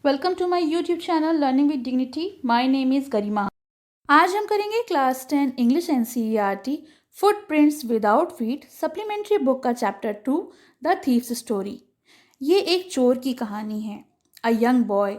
Welcome to my YouTube channel learning with dignity. My name is Garima. आज हम करेंगे class 10 English NCERT footprints without feet supplementary book का chapter 2 the thieves story. ये एक चोर की कहानी है। अ यंग बॉय,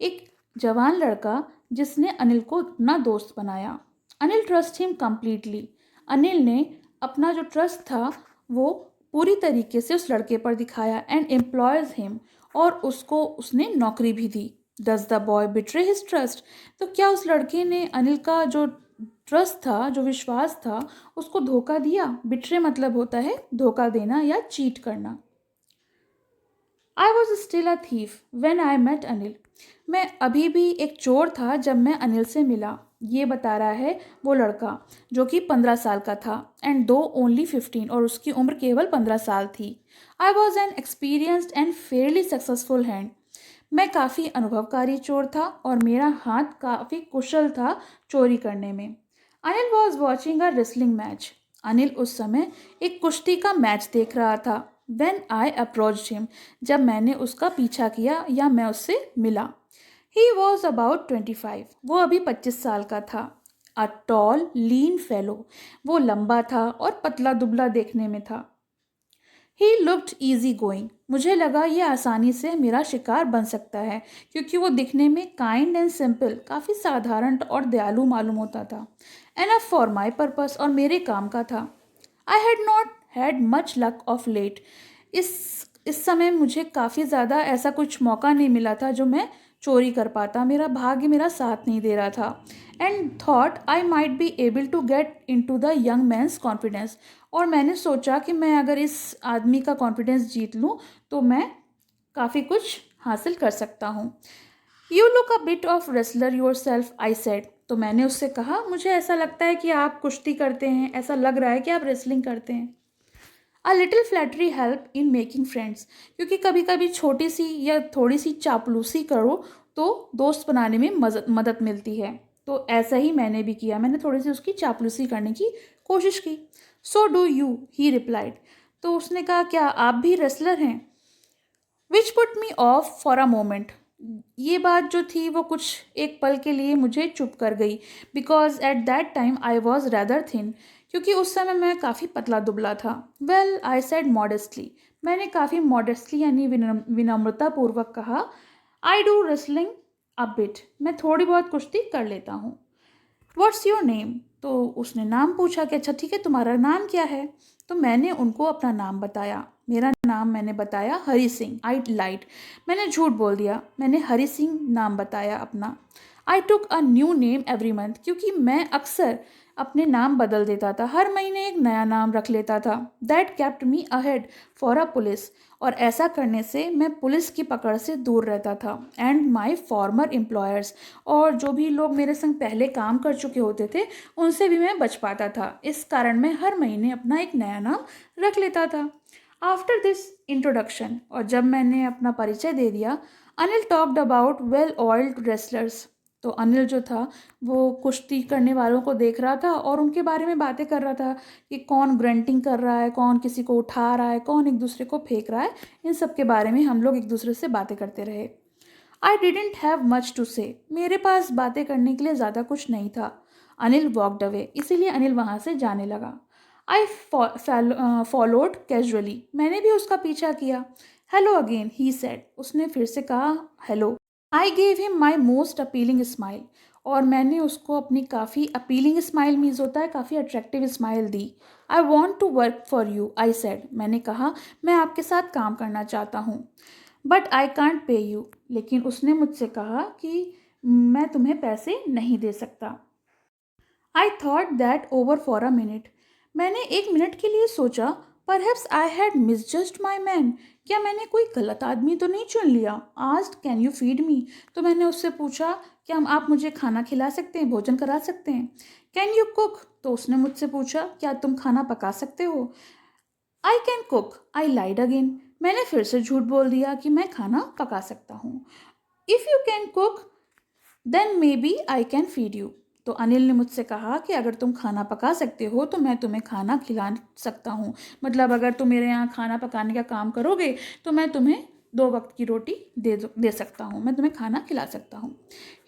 एक जवान लड़का जिसने अनिल को अपना दोस्त बनाया। Anil trust him completely. Anil ने अपना जो ट्रस्ट था वो पूरी तरीके से उस लड़के पर दिखाया एंड एम्प्लॉयज हिम, और उसको उसने नौकरी भी दी। Does the boy betray his trust? तो क्या उस लड़के ने अनिल का जो ट्रस्ट था, जो विश्वास था, उसको धोखा दिया? बिट्रे मतलब होता है धोखा देना या चीट करना। I was still a thief when I met Anil. मैं अभी भी एक चोर था जब मैं अनिल से मिला। ये बता रहा है वो लड़का जो कि 15 साल का था एंड दो ओनली 15, और उसकी उम्र केवल 15 साल थी। I was an experienced and Fairlie successful hand. मैं काफ़ी अनुभवकारी चोर था और मेरा हाथ काफ़ी कुशल था चोरी करने में। Anil was watching a wrestling match. Anil उस समय एक कुश्ती का मैच देख रहा था। When I approached him, जब मैंने उसका पीछा किया या मैं उससे मिला। He was about 25, वो अभी 25 साल का था। A tall, lean fellow, वो लंबा था और पतला दुबला देखने में था। He looked easy going, मुझे लगा ये आसानी से मेरा शिकार बन सकता है क्योंकि वो दिखने में काइंड एंड सिंपल, काफ़ी साधारण और दयालु मालूम होता था। Enough for my purpose, और मेरे काम का था। I had not had much luck of late, इस समय मुझे काफ़ी ज़्यादा ऐसा कुछ मौका नहीं मिला था जो मैं चोरी कर पाता। मेरा भाग्य मेरा साथ नहीं दे रहा था। And thought I might be able to get into the young man's confidence, और मैंने सोचा कि मैं अगर इस आदमी का कॉन्फिडेंस जीत लूँ तो मैं काफ़ी कुछ हासिल कर सकता हूँ। You look a bit of wrestler your self, I said. तो मैंने उससे कहा मुझे ऐसा लगता है कि आप कुश्ती करते हैं, ऐसा लग रहा है कि आप रेसलिंग करते हैं। A little flattery help in making friends, क्योंकि कभी कभी छोटी सी या थोड़ी सी चापलूसी करो तो दोस्त बनाने में मदद मिलती है। तो ऐसा ही मैंने भी किया, मैंने थोड़ी सी उसकी चापलूसी करने की कोशिश की। So do you, he replied. तो उसने कहा क्या आप भी रेसलर हैं? Which put me of for a moment, ये बात जो थी वो कुछ एक पल के लिए मुझे चुप कर गई। Because at that time I was rather thin, क्योंकि उस समय मैं काफ़ी पतला दुबला था। वेल, आई सेड मॉडेस्टली, मैंने काफ़ी मॉडेस्टली यानी विनम्रतापूर्वक कहा, I do wrestling a bit, मैं थोड़ी बहुत कुश्ती कर लेता हूँ। What's your name? तो उसने नाम पूछा कि अच्छा ठीक है, तुम्हारा नाम क्या है? तो मैंने उनको अपना नाम बताया। मेरा नाम मैंने बताया हरी सिंह। आई लाइट, मैंने झूठ बोल दिया, मैंने हरी सिंह नाम बताया अपना। I took a new name every month, क्योंकि मैं अक्सर अपने नाम बदल देता था, हर महीने एक नया नाम रख लेता था। That kept me ahead for a police, और ऐसा करने से मैं पुलिस की पकड़ से दूर रहता था। एंड माई फॉर्मर एम्प्लॉयर्स, और जो भी लोग मेरे संग पहले काम कर चुके होते थे उनसे भी मैं बच पाता था। इस कारण मैं हर महीने अपना एक नया नाम रख लेता था। आफ्टर दिस इंट्रोडक्शन, और जब मैंने अपना परिचय दे दिया, Anil talked about well oiled wrestlers. तो अनिल जो था वो कुश्ती करने वालों को देख रहा था और उनके बारे में बातें कर रहा था कि कौन ग्रंटिंग कर रहा है, कौन किसी को उठा रहा है, कौन एक दूसरे को फेंक रहा है। इन सब के बारे में हम लोग एक दूसरे से बातें करते रहे। I didn't have much to say, मेरे पास बातें करने के लिए ज़्यादा कुछ नहीं था। अनिल वॉकड अवे, इसीलिए अनिल वहाँ से जाने लगा। आई फॉलोड कैजुअली, मैंने भी उसका पीछा किया। हेलो अगेन, ही सेड, उसने फिर से कहा hello. I gave him my most appealing smile, और मैंने उसको अपनी काफ़ी अपीलिंग स्माइल मीन्स होता है काफ़ी अट्रैक्टिव स्माइल दी। I want to work for you, I said, मैंने कहा मैं आपके साथ काम करना चाहता हूँ। But I can't pay you, लेकिन उसने मुझसे कहा कि मैं तुम्हें पैसे नहीं दे सकता। I thought that over for a minute, मैंने एक मिनट के लिए सोचा। Perhaps I had misjudged my man, क्या मैंने कोई गलत आदमी तो नहीं चुन लिया? Asked can you feed me, तो मैंने उससे पूछा क्या आप मुझे खाना खिला सकते हैं, भोजन करा सकते हैं? कैन यू कुक, तो उसने मुझसे पूछा क्या तुम खाना पका सकते हो? I can cook, I lied again, मैंने फिर से झूठ बोल दिया कि मैं खाना पका सकता हूँ। If you can cook then maybe I can feed you, तो अनिल ने मुझसे कहा कि अगर तुम खाना पका सकते हो तो मैं तुम्हें खाना खिला सकता हूँ। मतलब अगर तुम मेरे यहाँ खाना पकाने का काम करोगे तो मैं तुम्हें 2 वक्त की रोटी दे सकता हूँ, मैं तुम्हें खाना खिला सकता हूँ।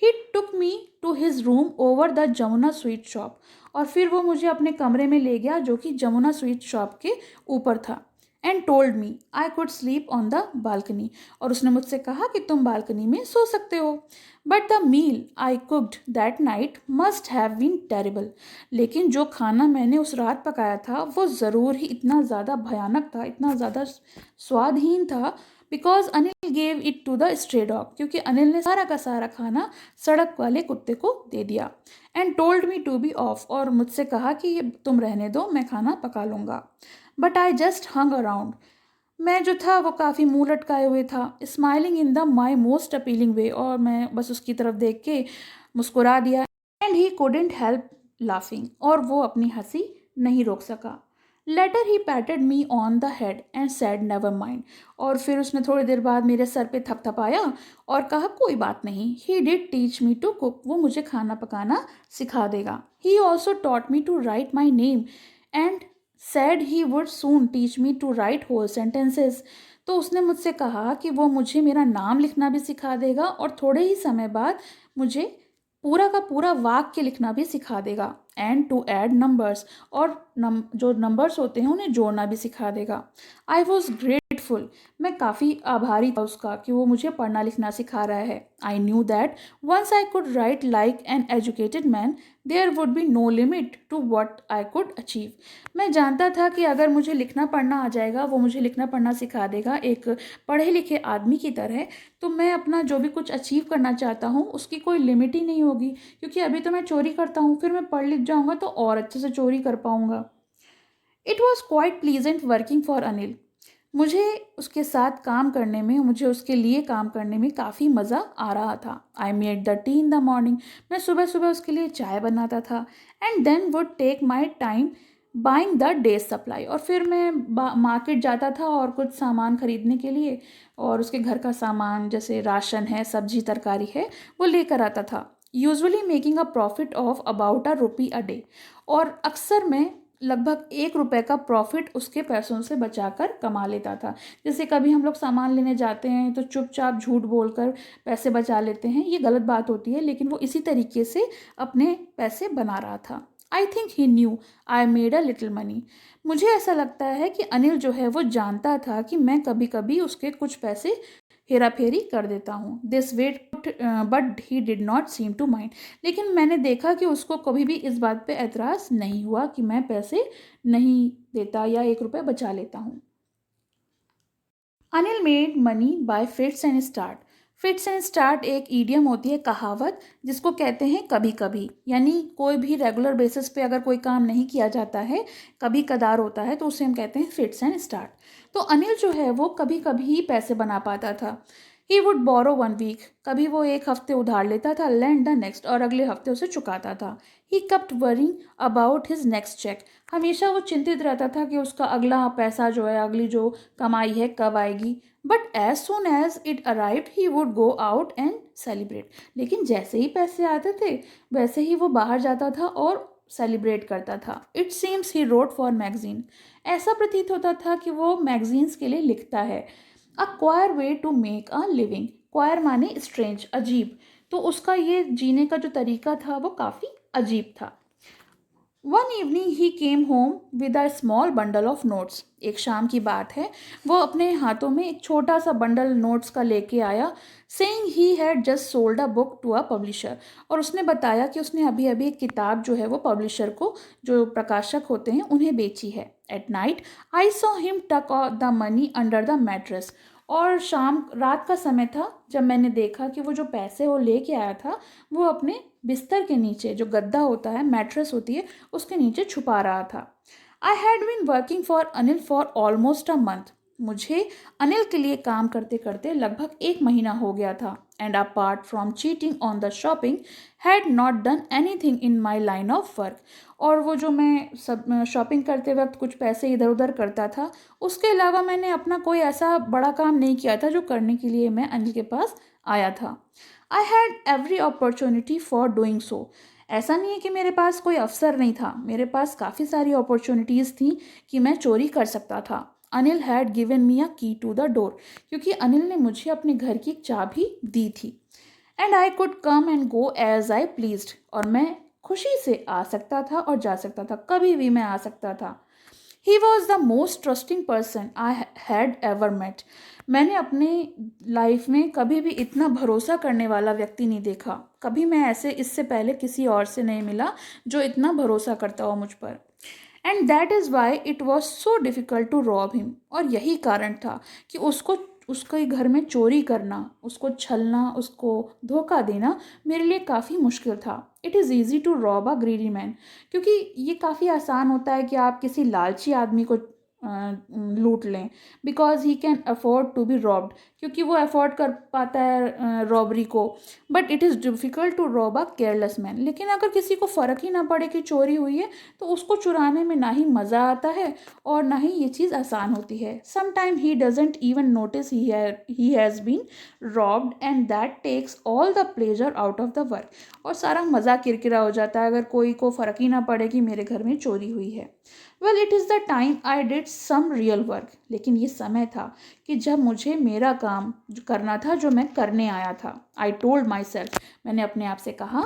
He took me to his room over the Jamuna sweet shop, और फिर वो मुझे अपने कमरे में ले गया जो कि जमुना स्वीट शॉप के ऊपर था। And told me I could sleep on the balcony, और उसने मुझसे कहा कि तुम बालकनी में सो सकते हो। But the meal I cooked that night must have been terrible, लेकिन जो खाना मैंने उस रात पकाया था वो ज़रूर ही इतना ज़्यादा भयानक था, इतना ज़्यादा स्वादहीन था। Because Anil gave it to the stray dog, क्योंकि अनिल ने सारा का सारा खाना सड़क वाले कुत्ते को दे दिया। And told me to be off, और मुझसे कहा कि ये तुम रहने दो, मैं खाना पका लूँगा। But I just hung around, मैं जो था वो काफ़ी मुंह लटकाए हुए था, smiling in the my most appealing way, और मैं बस उसकी तरफ देख के मुस्कुरा दिया। And he couldn't help laughing, और वो अपनी हंसी नहीं रोक सका। Later he patted me on the head and said never mind, और फिर उसने थोड़ी देर बाद मेरे सर पे थपथपाया और कहा कोई बात नहीं। He did teach me to cook, वो मुझे खाना पकाना सिखा देगा। He also taught me to write my name and said he would soon teach me to write whole sentences, तो उसने मुझसे कहा कि वो मुझे मेरा नाम लिखना भी सिखा देगा और थोड़े ही समय बाद मुझे पूरा का पूरा वाक्य लिखना भी सिखा देगा। एंड टू ऐड नंबर्स, और जो नंबर्स होते हैं उन्हें जोड़ना भी सिखा देगा। आई वॉज ग्रेटफुल, मैं काफ़ी आभारी था उसका कि वो मुझे पढ़ना लिखना सिखा रहा है। I knew that once I could write like an educated man there would be no limit to what I could achieve, मैं जानता था कि अगर मुझे लिखना पढ़ना आ जाएगा, वो मुझे लिखना पढ़ना सिखा देगा एक पढ़े लिखे आदमी की तरह, तो मैं अपना जो भी कुछ अचीव करना चाहता हूँ उसकी कोई लिमिट ही नहीं होगी। क्योंकि अभी तो मैं चोरी करता हूँ, फिर मैं पढ़ लिख जाऊँगा तो और अच्छे से चोरी कर पाऊँगा। It was quite pleasant working for Anil, मुझे उसके साथ काम करने में, मुझे उसके लिए काम करने में काफ़ी मज़ा आ रहा था। I made the tea in the morning, मैं सुबह सुबह उसके लिए चाय बनाता था। And then would take my time buying the day's supplies, और फिर मैं मार्केट जाता था और कुछ सामान खरीदने के लिए, और उसके घर का सामान जैसे राशन है, सब्जी तरकारी है, वो लेकर आता था। Usually making a profit of about ₹1 a day, और अक्सर मैं लगभग ₹1 का प्रॉफिट उसके पैसों से बचाकर कमा लेता था। जैसे कभी हम लोग सामान लेने जाते हैं तो चुपचाप झूठ बोलकर पैसे बचा लेते हैं, ये गलत बात होती है, लेकिन वो इसी तरीके से अपने पैसे बना रहा था। I think he new I made a little money, मुझे ऐसा लगता है कि अनिल जो है वो जानता था कि मैं कभी कभी उसके कुछ पैसे हेरा फेरी कर देता हूँ। This wait but he did not seem to mind, लेकिन मैंने देखा कि उसको कभी भी इस बात पे एतराज़ नहीं हुआ कि मैं पैसे नहीं देता या ₹1 बचा लेता हूँ। Anil made money by fits and start, fits and start एक ईडियम होती है, कहावत, जिसको कहते हैं कभी कभी, यानी कोई भी रेगुलर बेसिस पे अगर कोई काम नहीं किया जाता है, कभी कदार होता है, तो उसे हम कहते हैं फिट्स एंड स्टार्ट। तो अनिल जो है वो कभी कभी ही पैसे बना पाता था। ही वुड बोरो 1 वीक, कभी वो एक हफ्ते उधार लेता था, लैंड द नेक्स्ट, और अगले हफ्ते उसे चुकाता था। He kept worrying about his next cheque, हमेशा वो चिंतित रहता था कि उसका अगला पैसा जो है, अगली जो कमाई है, कब आएगी। But as soon as it arrived he would go out and celebrate, लेकिन जैसे ही पैसे आते थे वैसे ही वो बाहर जाता था और सेलिब्रेट करता था। It seems he wrote for magazine, ऐसा प्रतीत होता था कि वो मैगजीन्स के लिए लिखता है। A queer way to make a living, queer माने स्ट्रेंज, अजीब, तो उसका ये जीने का जो तरीका था वो काफ़ी अजीब था। One evening he came home with a small bundle of notes, एक शाम की बात है, वो अपने हाथों में एक छोटा सा बंडल नोट्स का लेके आया। Saying he had just sold a book to a publisher, और उसने बताया कि उसने अभी अभी एक किताब जो है वो पब्लिशर को, जो प्रकाशक होते हैं, उन्हें बेची है। At night I saw him tuck the money under the mattress, और शाम रात का समय था जब मैंने देखा कि वो जो पैसे वो लेके आया था वो अपने बिस्तर के नीचे, जो गद्दा होता है, मैट्रेस होती है, उसके नीचे छुपा रहा था। I had been working for Anil for almost a month, मुझे अनिल के लिए काम करते करते लगभग 1 महीना हो गया था। And apart from cheating on the shopping had not done anything in my line of work, और वो जो मैं सब शॉपिंग करते वक्त कुछ पैसे इधर उधर करता था, उसके अलावा मैंने अपना कोई ऐसा बड़ा काम नहीं किया था जो करने के लिए मैं अनिल के पास आया था। I had every opportunity for doing so, ऐसा नहीं है कि मेरे पास कोई अवसर नहीं था, मेरे पास काफ़ी सारी अपॉर्चुनिटीज़ थी कि मैं चोरी कर सकता था। अनिल हैड गिवन मी अ की टू द डोर, क्योंकि अनिल ने मुझे अपने घर की चाबी दी थी। And I could come and go as I pleased, और मैं खुशी से आ सकता था और जा सकता था, कभी भी मैं आ सकता था। He was the most trusting person I had ever met. मैंने अपने लाइफ में कभी भी इतना भरोसा करने वाला व्यक्ति नहीं देखा। कभी मैं ऐसे इससे पहले किसी और से नहीं मिला जो इतना भरोसा करता हो मुझ पर। And that is why it was so difficult to rob him, और यही कारण था कि उसके घर में चोरी करना, उसको छलना, उसको धोखा देना मेरे लिए काफ़ी मुश्किल था। It is easy to rob a greedy man, क्योंकि ये काफ़ी आसान होता है कि आप किसी लालची आदमी को लूट लें, because he can afford to be robbed, क्योंकि वो अफोर्ड कर पाता है रॉबरी को। But it is difficult to rob a careless man. लेकिन अगर किसी को फ़र्क ही ना पड़े कि चोरी हुई है, तो उसको चुराने में ना ही मज़ा आता है और ना ही ये चीज़ आसान होती है। Sometime he doesn't even notice he has been robbed, and that takes all the pleasure out of the work. और सारा मज़ा किरकिरा हो जाता है अगर कोई को फ़र्क ही ना पड़े कि मेरे घर में चोरी हुई है। Well, it is the time I did some real work. लेकिन ये समय था कि जब मुझे मेरा काम जो करना था, जो मैं करने आया था। आई टोल्ड माई सेल्फ, मैंने अपने आप से कहा,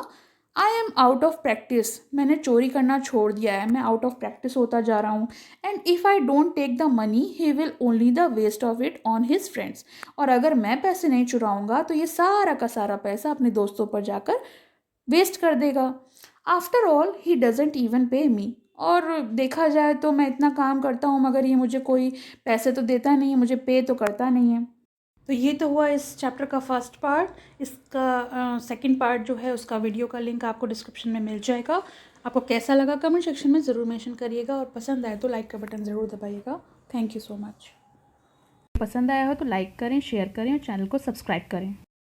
I am out of practice. मैंने चोरी करना छोड़ दिया है, मैं आउट ऑफ प्रैक्टिस होता जा रहा हूँ। And if I don't take the money he will only the waste of it on his friends. और अगर मैं पैसे नहीं चुराऊँगा तो ये सारा का सारा पैसा अपने दोस्तों पर जाकर वेस्ट कर देगा। After all he doesn't even पे मी। और देखा जाए तो मैं इतना काम करता हूँ मगर ये मुझे कोई पैसे तो देता नहीं है, मुझे पे तो करता नहीं है। तो ये तो हुआ इस चैप्टर का फर्स्ट पार्ट। इसका सेकंड पार्ट जो है उसका वीडियो का लिंक आपको डिस्क्रिप्शन में मिल जाएगा। आपको कैसा लगा कमेंट सेक्शन में ज़रूर मेंशन करिएगा, और पसंद आए तो लाइक का बटन ज़रूर दबाइएगा। Thank you so much. पसंद आया हो तो लाइक करें, शेयर करें और चैनल को सब्सक्राइब करें।